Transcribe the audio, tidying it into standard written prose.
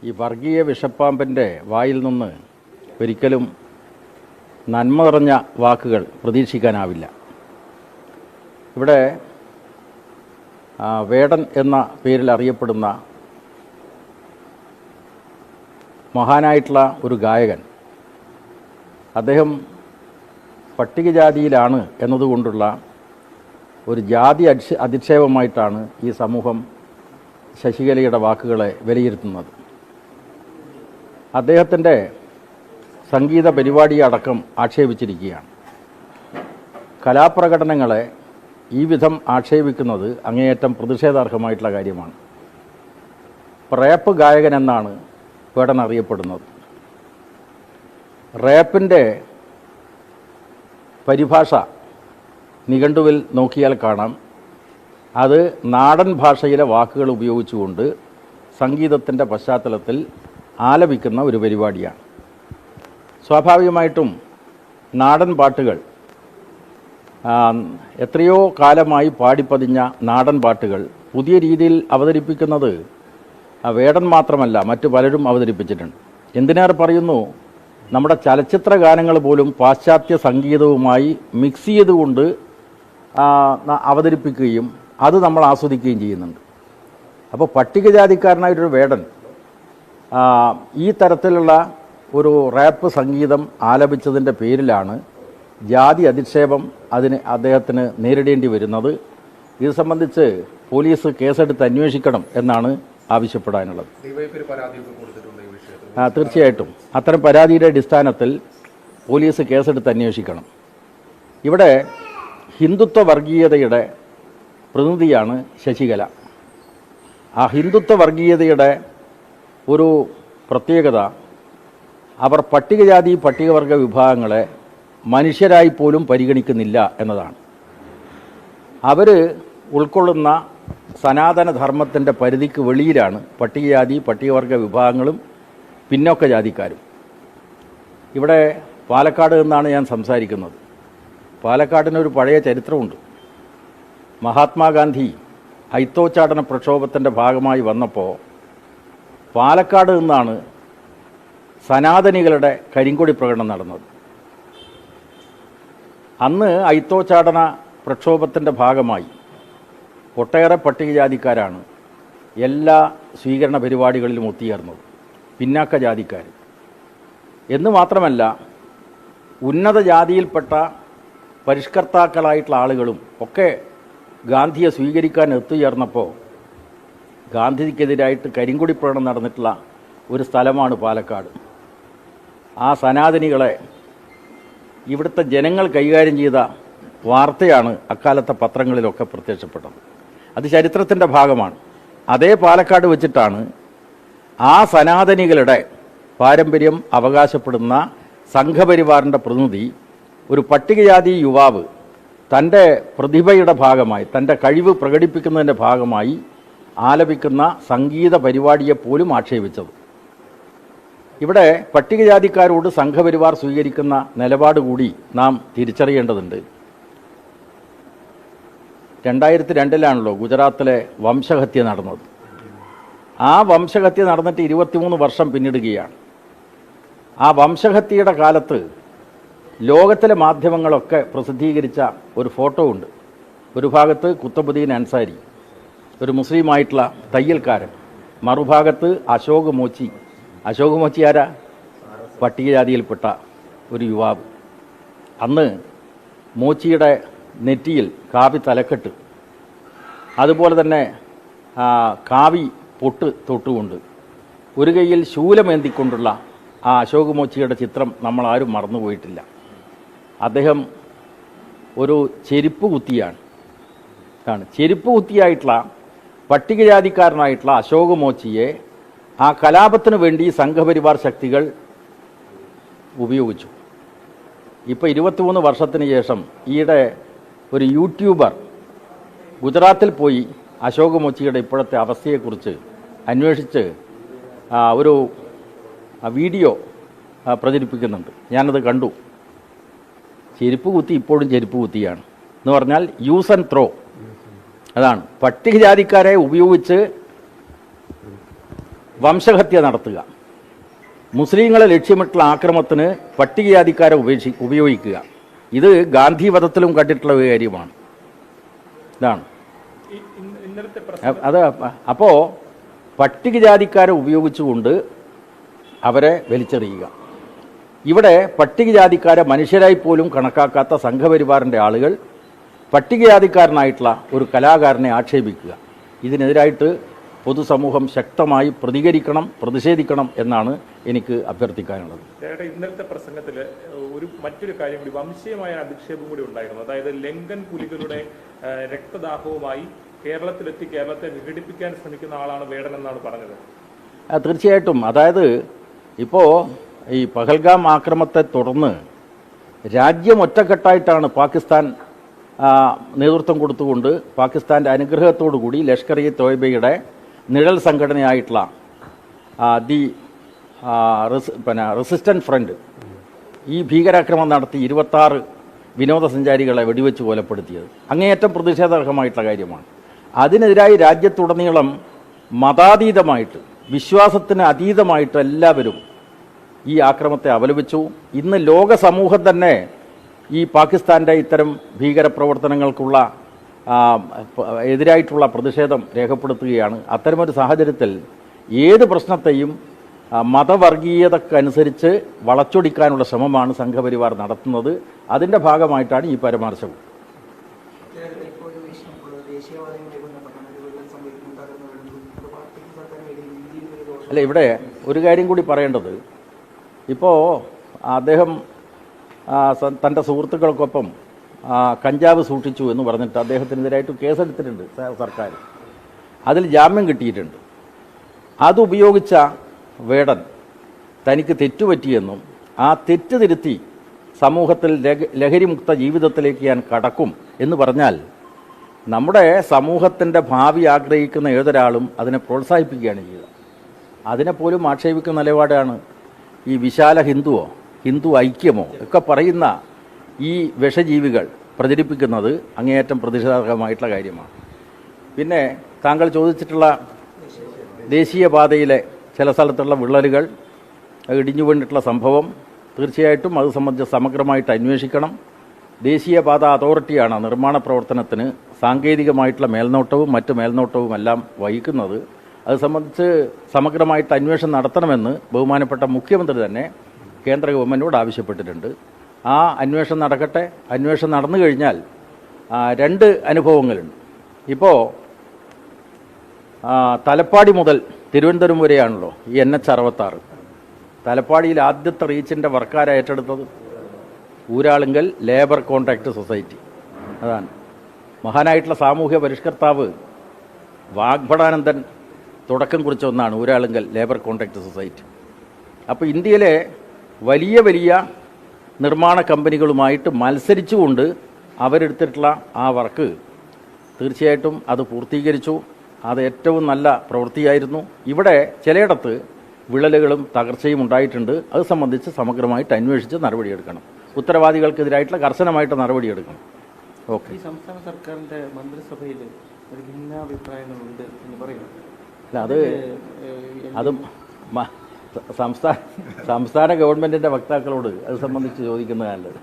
ഈ വർഗീയ വിഷപ്പാമ്പിൻ്റെ വായിൽ നിന്ന് ഒരിക്കലും നന്മ നിറഞ്ഞ വാക്കുകൾ പ്രതീക്ഷിക്കാനാവില്ല. ഇവിടെ വേടൻ എന്ന പേരിൽ അറിയപ്പെടുന്ന മഹാനായിട്ടുള്ള ഒരു ഗായകൻ, അദ്ദേഹം പട്ടികജാതിയിലാണ് എന്നതുകൊണ്ടുള്ള ഒരു ജാതി അധിക്ഷേപമായിട്ടാണ് ഈ സമൂഹം ശശികലയുടെ വാക്കുകളെ വിലയിരുത്തുന്നത്. അദ്ദേഹത്തിൻ്റെ സംഗീത പരിപാടിയടക്കം ആക്ഷേപിച്ചിരിക്കുകയാണ്. കലാപ്രകടനങ്ങളെ ഈ വിധം ആക്ഷേപിക്കുന്നത് അങ്ങേയറ്റം പ്രതിഷേധാർഹമായിട്ടുള്ള കാര്യമാണ്. റാപ്പ് ഗായകൻ എന്നാണ് വേടൻ അറിയപ്പെടുന്നത്. റാപ്പിൻ്റെ പരിഭാഷ നിഘണ്ടുവിൽ നോക്കിയാൽ കാണാം, അത് നാടൻ ഭാഷയിലെ വാക്കുകൾ ഉപയോഗിച്ചുകൊണ്ട് സംഗീതത്തിൻ്റെ പശ്ചാത്തലത്തിൽ ആലപിക്കുന്ന ഒരു പരിപാടിയാണ്. സ്വാഭാവികമായിട്ടും നാടൻ പാട്ടുകൾ, എത്രയോ കാലമായി പാടിപ്പതിഞ്ഞ നാടൻ പാട്ടുകൾ പുതിയ രീതിയിൽ അവതരിപ്പിക്കുന്നത് വേടൻ മാത്രമല്ല, മറ്റു പലരും അവതരിപ്പിച്ചിട്ടുണ്ട്. എന്തിനേറെ പറയുന്നു, നമ്മുടെ ചലച്ചിത്ര ഗാനങ്ങൾ പോലും പാശ്ചാത്യ സംഗീതവുമായി മിക്സ് ചെയ്തുകൊണ്ട് അവതരിപ്പിക്കുകയും അത് നമ്മൾ ആസ്വദിക്കുകയും ചെയ്യുന്നുണ്ട്. അപ്പോൾ പട്ടികജാതിക്കാരനായിട്ടൊരു വേടൻ ഈ തരത്തിലുള്ള ഒരു റാപ്പ് സംഗീതം ആലപിച്ചതിൻ്റെ പേരിലാണ് ജാതി അധിക്ഷേപം അദ്ദേഹത്തിന് നേരിടേണ്ടി വരുന്നത്. ഇത് സംബന്ധിച്ച് പോലീസ് കേസെടുത്ത് അന്വേഷിക്കണം എന്നാണ് ആവശ്യപ്പെടാനുള്ളത്. തീർച്ചയായിട്ടും അത്തരം പരാതിയുടെ അടിസ്ഥാനത്തിൽ പോലീസ് കേസെടുത്ത് അന്വേഷിക്കണം. ഇവിടെ ഹിന്ദുത്വ വർഗീയതയുടെ പ്രതിനിധിയാണ് ശശികല. ആ ഹിന്ദുത്വ വർഗീയതയുടെ ഒരു പ്രത്യേകത, അവർ പട്ടികജാതി പട്ടികവർഗ വിഭാഗങ്ങളെ മനുഷ്യരായി പോലും പരിഗണിക്കുന്നില്ല എന്നതാണ്. അവർ ഉൾക്കൊള്ളുന്ന സനാതനധർമ്മത്തിൻ്റെ പരിധിക്ക് വെളിയിലാണ് പട്ടികജാതി പട്ടികവർഗ വിഭാഗങ്ങളും പിന്നോക്ക ജാതിക്കാരും. ഇവിടെ പാലക്കാട് നിന്നാണ് ഞാൻ സംസാരിക്കുന്നത്. പാലക്കാടിനൊരു പഴയ ചരിത്രമുണ്ട്. മഹാത്മാഗാന്ധി അയിത്തോച്ചാടന പ്രക്ഷോഭത്തിൻ്റെ ഭാഗമായി വന്നപ്പോൾ പാലക്കാട് നിന്നാണ് സനാതനികളുടെ കരിങ്കൊടി പ്രകടനം നടന്നത്. അന്ന് അയിത്തോച്ചാടന പ്രക്ഷോഭത്തിൻ്റെ ഭാഗമായി ഒട്ടേറെ പട്ടികജാതിക്കാരാണ് എല്ലാ സ്വീകരണ പരിപാടികളിലും ഒത്തുചേർന്നത്, പിന്നാക്ക ജാതിക്കാർ എന്ന് മാത്രമല്ല ഉന്നത ജാതിയിൽപ്പെട്ട പരിഷ്കർത്താക്കളായിട്ടുള്ള ആളുകളും ഒക്കെ ഗാന്ധിയെ സ്വീകരിക്കാൻ എത്തുചേർന്നപ്പോൾ ഗാന്ധിജിക്കെതിരായിട്ട് കരിങ്കൊടി പ്രകടനം നടന്നിട്ടുള്ള ഒരു സ്ഥലമാണ് പാലക്കാട്. ആ സനാതനികളെ ഇവിടുത്തെ ജനങ്ങൾ കൈകാര്യം ചെയ്ത വാർത്തയാണ് അക്കാലത്തെ പത്രങ്ങളിലൊക്കെ പ്രത്യക്ഷപ്പെട്ടത്. അത് ചരിത്രത്തിൻ്റെ ഭാഗമാണ്. അതേ പാലക്കാട് വെച്ചിട്ടാണ് ആ സനാതനികളുടെ പാരമ്പര്യം അവകാശപ്പെടുന്ന സംഘപരിവാറിൻ്റെ പ്രതിനിധി, ഒരു പട്ടികജാതി യുവാവ്, തൻ്റെ പ്രതിഭയുടെ ഭാഗമായി, തൻ്റെ കഴിവ് പ്രകടിപ്പിക്കുന്നതിൻ്റെ ഭാഗമായി ആലപിക്കുന്ന സംഗീത പരിപാടിയെപ്പോലും ആക്ഷേപിച്ചത്. ഇവിടെ പട്ടികജാതിക്കാരോട് സംഘപരിവാർ സ്വീകരിക്കുന്ന നിലപാട് കൂടി നാം തിരിച്ചറിയേണ്ടതുണ്ട്. 2002 ഗുജറാത്തിലെ വംശഹത്യ നടന്നത്. ആ വംശഹത്യ നടന്നിട്ട് 23 വർഷം പിന്നിടുകയാണ്. ആ വംശഹത്യയുടെ കാലത്ത് ലോകത്തിലെ മാധ്യമങ്ങളൊക്കെ പ്രസിദ്ധീകരിച്ച ഒരു ഫോട്ടോ ഉണ്ട്. ഒരു ഭാഗത്ത് കുത്തബുദ്ദീൻ അൻസാരി, ഒരു മുസ്ലിമായിട്ടുള്ള തയ്യൽക്കാരൻ, മറുഭാഗത്ത് അശോക് മോച്ചി. അശോക് മോച്ചി ആരാ? പട്ടികജാതിയിൽപ്പെട്ട ഒരു യുവാവ്. അന്ന് മോച്ചിയുടെ നെറ്റിയിൽ കാവി തലക്കെട്ട്, അതുപോലെ തന്നെ കാവി പൊട്ട് തൊട്ടുകൊണ്ട് ഒരു കൈയിൽ ശൂലമേന്തിക്കൊണ്ടുള്ള ആ അശോക് മോച്ചിയുടെ ചിത്രം നമ്മൾ ആരും മറന്നുപോയിട്ടില്ല. അദ്ദേഹം ഒരു ചെരുപ്പ് കുത്തിയാണ്. ചെരുപ്പ് കുത്തിയായിട്ടുള്ള പട്ടികജാതിക്കാരനായിട്ടുള്ള അശോക് മോച്ചിയെ ആ കലാപത്തിന് വേണ്ടി സംഘപരിവാർ ശക്തികൾ ഉപയോഗിച്ചു. ഇപ്പോൾ 23 വർഷത്തിന് ശേഷം ഈയിടെ ഒരു യൂട്യൂബർ ഗുജറാത്തിൽ പോയി അശോക് മോച്ചിയുടെ ഇപ്പോഴത്തെ അവസ്ഥയെക്കുറിച്ച് അന്വേഷിച്ച് ഒരു വീഡിയോ പ്രചരിപ്പിക്കുന്നുണ്ട്. ഞാനത് കണ്ടു. ചെരുപ്പ് കുത്തി ഇപ്പോഴും ചെരുപ്പ് കുത്തിയാണ് എന്ന് പറഞ്ഞാൽ യൂസ് ആൻഡ് ത്രോ. അതാണ് പട്ടികജാതിക്കാരെ ഉപയോഗിച്ച് വംശഹത്യ നടത്തുക, മുസ്ലിങ്ങളെ ലക്ഷ്യമിട്ടുള്ള ആക്രമണത്തിന് പട്ടികജാതിക്കാരെ ഉപയോഗിക്കുക. ഇത് ഗാന്ധി വധത്തിലും കണ്ടിട്ടുള്ള ഒരു കാര്യമാണ്. ഇതാണ് അത്. അപ്പോൾ പട്ടികജാതിക്കാരെ ഉപയോഗിച്ചുകൊണ്ട് അവരെ വലിച്ചെറിയുക. ഇവിടെ പട്ടികജാതിക്കാരെ മനുഷ്യരായി പോലും കണക്കാക്കാത്ത സംഘപരിവാറിൻ്റെ ആളുകൾ പട്ടികജാതിക്കാരനായിട്ടുള്ള ഒരു കലാകാരനെ ആക്ഷേപിക്കുക. ഇതിനെതിരായിട്ട് പൊതുസമൂഹം ശക്തമായി പ്രതിഷേധിക്കണം എന്നാണ് എനിക്ക് അഭ്യർത്ഥിക്കാനുള്ളത്. ഇന്നലത്തെ പ്രസംഗത്തിൽ മറ്റൊരു കാര്യം കൂടി, വംശീയമായ അധിക്ഷേപം കൂടി ഉണ്ടായിരുന്നു. അതായത് ലങ്കൻ പുലികളുടെ രക്തദാഹവുമായി കേരളത്തിലെത്തി കേരളത്തെ വിഘടിപ്പിക്കാൻ ശ്രമിക്കുന്ന ആളാണ് വേടൻ എന്നാണ് പറഞ്ഞത്. തീർച്ചയായിട്ടും. അതായത് ഇപ്പോൾ ഈ പഹൽഗാം ആക്രമണത്തെ തുടർന്ന് രാജ്യം ഒറ്റക്കെട്ടായിട്ടാണ് പാകിസ്ഥാൻ നേതൃത്വം കൊടുത്തുകൊണ്ട് പാകിസ്ഥാൻ്റെ അനുഗ്രഹത്തോടു കൂടി ലഷ്കർ ഇ തോയ്ബയുടെ നിഴൽ സംഘടനയായിട്ടുള്ള റെസിസ്റ്റന്റ് ഫ്രണ്ട് ഈ ഭീകരാക്രമണം നടത്തി 26 വിനോദസഞ്ചാരികളെ വെടിവെച്ച് കൊലപ്പെടുത്തിയത് അങ്ങേയറ്റം പ്രതിഷേധാർഹമായിട്ടുള്ള കാര്യമാണ്. അതിനെതിരായി രാജ്യത്തുടനീളം മതാതീതമായിട്ട്, വിശ്വാസത്തിന് അതീതമായിട്ട് എല്ലാവരും ഈ ആക്രമണത്തെ അപലപിച്ചു. ഇന്ന് ലോക സമൂഹം തന്നെ ഈ പാകിസ്ഥാൻ്റെ ഇത്തരം ഭീകരപ്രവർത്തനങ്ങൾക്കുള്ള എതിരായിട്ടുള്ള പ്രതിഷേധം രേഖപ്പെടുത്തുകയാണ്. അത്തരമൊരു സാഹചര്യത്തിൽ ഏത് പ്രശ്നത്തെയും മതവർഗീയതക്കനുസരിച്ച് വളച്ചൊടിക്കാനുള്ള ശ്രമമാണ് സംഘപരിവാർ നടത്തുന്നത്. അതിൻ്റെ ഭാഗമായിട്ടാണ് ഈ പരാമർശവും. അല്ല, ഇവിടെ ഒരു കാര്യം കൂടി പറയേണ്ടത്, ഇപ്പോൾ അദ്ദേഹം തൻ്റെ സുഹൃത്തുക്കൾക്കൊപ്പം കഞ്ചാവ് സൂക്ഷിച്ചു എന്ന് പറഞ്ഞിട്ട് അദ്ദേഹത്തിനെതിരായിട്ട് കേസെടുത്തിട്ടുണ്ട് സർക്കാർ. അതിൽ ജാമ്യം കിട്ടിയിട്ടുണ്ട്. അതുപയോഗിച്ച വേടൻ തനിക്ക് തെറ്റുപറ്റിയെന്നും ആ തെറ്റ് തിരുത്തി സമൂഹത്തിൽ ലഹരിമുക്ത ജീവിതത്തിലേക്ക് ഞാൻ കടക്കും എന്ന് പറഞ്ഞാൽ നമ്മുടെ സമൂഹത്തിൻ്റെ ഭാവി ആഗ്രഹിക്കുന്ന ഏതൊരാളും അതിനെ പ്രോത്സാഹിപ്പിക്കുകയാണ് ചെയ്യുക. അതിനെപ്പോലും ആക്ഷേപിക്കുന്ന നിലപാടാണ് ഈ വിശാല ഹിന്ദു ഐക്യമോ ഒക്കെ പറയുന്ന ഈ വിഷജീവികൾ പ്രചരിപ്പിക്കുന്നത്. അങ്ങേയറ്റം പ്രതിഷേധാർഹമായിട്ടുള്ള കാര്യമാണ്. പിന്നെ താങ്കൾ ചോദിച്ചിട്ടുള്ള ദേശീയപാതയിലെ ചില സ്ഥലത്തുള്ള വിള്ളലുകൾ ഇടിഞ്ഞു വീണിട്ടുള്ള സംഭവം തീർച്ചയായിട്ടും അത് സംബന്ധിച്ച് സമഗ്രമായിട്ട് അന്വേഷിക്കണം. ദേശീയപാത അതോറിറ്റിയാണ് നിർമ്മാണ പ്രവർത്തനത്തിന് സാങ്കേതികമായിട്ടുള്ള മേൽനോട്ടവും മറ്റ് മേൽനോട്ടവും എല്ലാം വഹിക്കുന്നത്. അത് സംബന്ധിച്ച് സമഗ്രമായിട്ട് അന്വേഷണം നടത്തണമെന്ന് ബഹുമാനപ്പെട്ട മുഖ്യമന്ത്രി തന്നെ കേന്ദ്ര ഗവൺമെൻറ്റിനോട് ആവശ്യപ്പെട്ടിട്ടുണ്ട്. ആ അന്വേഷണം നടക്കട്ടെ. അന്വേഷണം നടന്നു കഴിഞ്ഞാൽ 2 അനുഭവങ്ങളുണ്ട്. ഇപ്പോൾ തലപ്പാടി മുതൽ തിരുവനന്തപുരം വരെയാണല്ലോ ഈ NH-66. തലപ്പാടിയിൽ ആദ്യത്തെ റീച്ചിൻ്റെ വർക്കാരെ ഏറ്റെടുത്തത് ഊരാളുങ്കൽ ലേബർ കോൺട്രാക്ട് സൊസൈറ്റി. അതാണ് മഹാനായിട്ടുള്ള സാമൂഹ്യ പരിഷ്കർത്താവ് വാഗ്ഭടാനന്ദൻ തുടക്കം കുറിച്ച ഒന്നാണ് ഊരാളുങ്കൽ ലേബർ കോൺട്രാക്ട് സൊസൈറ്റി. അപ്പോൾ ഇന്ത്യയിലെ വലിയ വലിയ നിർമ്മാണ കമ്പനികളുമായിട്ട് മത്സരിച്ചുകൊണ്ട് അവരെടുത്തിട്ടുള്ള ആ വർക്ക് തീർച്ചയായിട്ടും അത് പൂർത്തീകരിച്ചു. അത് ഏറ്റവും നല്ല പ്രവൃത്തിയായിരുന്നു. ഇവിടെ ചിലയിടത്ത് വിള്ളലുകളും തകർച്ചയും ഉണ്ടായിട്ടുണ്ട്. അത് സംബന്ധിച്ച് സമഗ്രമായിട്ട് അന്വേഷിച്ച് നടപടിയെടുക്കണം. ഉത്തരവാദികൾക്കെതിരായിട്ടുള്ള കർശനമായിട്ട് നടപടിയെടുക്കണം. ഓക്കെ. ഈ സംസ്ഥാന സർക്കാരിൻ്റെ മന്ത്രിസഭയിൽ ഒരു ഭിന്നാഭിപ്രായങ്ങളുണ്ട് എന്ന് പറയുന്നു. അല്ല, അത് സംസ്ഥാന ഗവൺമെൻറ്റിൻ്റെ വക്താക്കളോട് അത് സംബന്ധിച്ച് ചോദിക്കുന്നത് നല്ലത്.